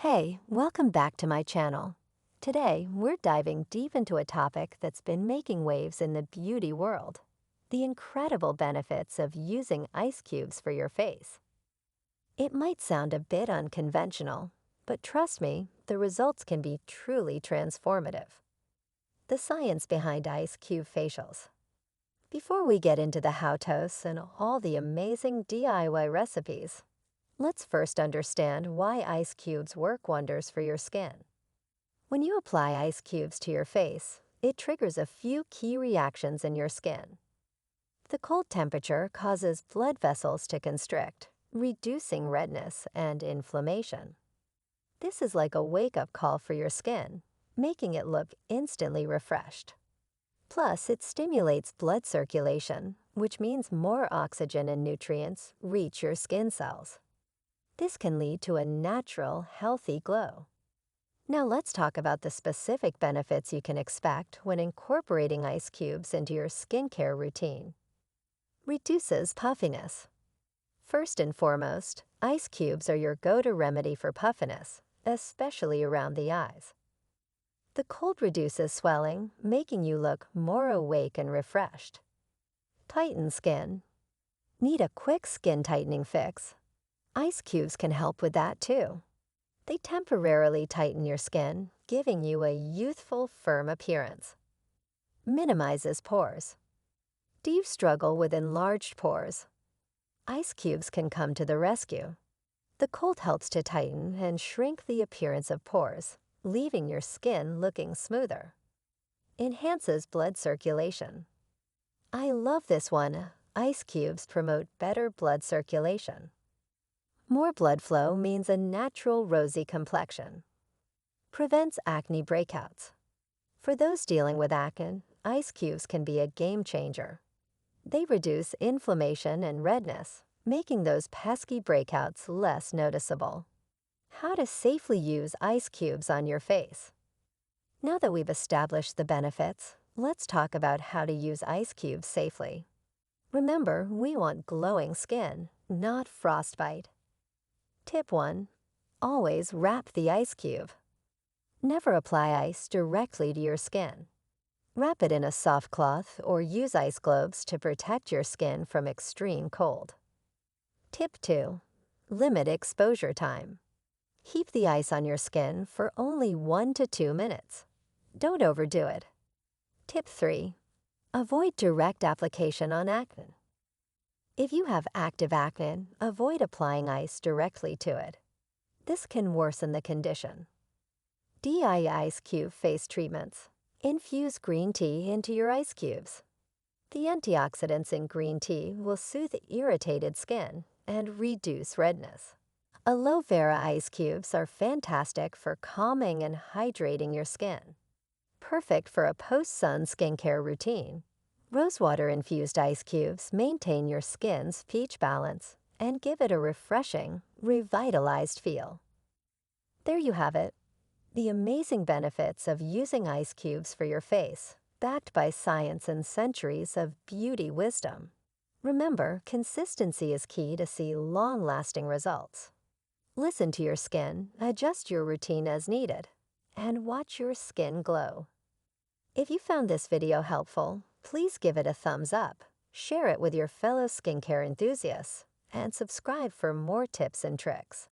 Hey, welcome back to my channel. Today, we're diving deep into a topic that's been making waves in the beauty world: the incredible benefits of using ice cubes for your face. It might sound a bit unconventional, but trust me, the results can be truly transformative. The science behind ice cube facials. Before we get into the how-tos and all the amazing DIY recipes, let's first understand why ice cubes work wonders for your skin. When you apply ice cubes to your face, it triggers a few key reactions in your skin. The cold temperature causes blood vessels to constrict, reducing redness and inflammation. This is like a wake-up call for your skin, making it look instantly refreshed. Plus, it stimulates blood circulation, which means more oxygen and nutrients reach your skin cells. This can lead to a natural, healthy glow. Now let's talk about the specific benefits you can expect when incorporating ice cubes into your skincare routine. Reduces puffiness. First and foremost, ice cubes are your go-to remedy for puffiness, especially around the eyes. The cold reduces swelling, making you look more awake and refreshed. Tighten skin. Need a quick skin tightening fix? Ice cubes can help with that too. They temporarily tighten your skin, giving you a youthful, firm appearance. Minimizes pores. Do you struggle with enlarged pores? Ice cubes can come to the rescue. The cold helps to tighten and shrink the appearance of pores, leaving your skin looking smoother. Enhances blood circulation. I love this one. Ice cubes promote better blood circulation. More blood flow means a natural rosy complexion. Prevents acne breakouts. For those dealing with acne, ice cubes can be a game changer. They reduce inflammation and redness, making those pesky breakouts less noticeable. How to safely use ice cubes on your face. Now that we've established the benefits, let's talk about how to use ice cubes safely. Remember, we want glowing skin, not frostbite. Tip 1. Always wrap the ice cube. Never apply ice directly to your skin. Wrap it in a soft cloth or use ice globes to protect your skin from extreme cold. Tip 2. Limit exposure time. Keep the ice on your skin for only 1 to 2 minutes. Don't overdo it. Tip 3. Avoid direct application on acne. If you have active acne, avoid applying ice directly to it. This can worsen the condition. DI ice cube face treatments. Infuse green tea into your ice cubes. The antioxidants in green tea will soothe irritated skin and reduce redness. Aloe vera ice cubes are fantastic for calming and hydrating your skin. Perfect for a post-sun skincare routine. Rosewater-infused ice cubes maintain your skin's pH balance and give it a refreshing, revitalized feel. There you have it, the amazing benefits of using ice cubes for your face, backed by science and centuries of beauty wisdom. Remember, consistency is key to see long-lasting results. Listen to your skin, adjust your routine as needed, and watch your skin glow. If you found this video helpful, please give it a thumbs up, share it with your fellow skincare enthusiasts, and subscribe for more tips and tricks.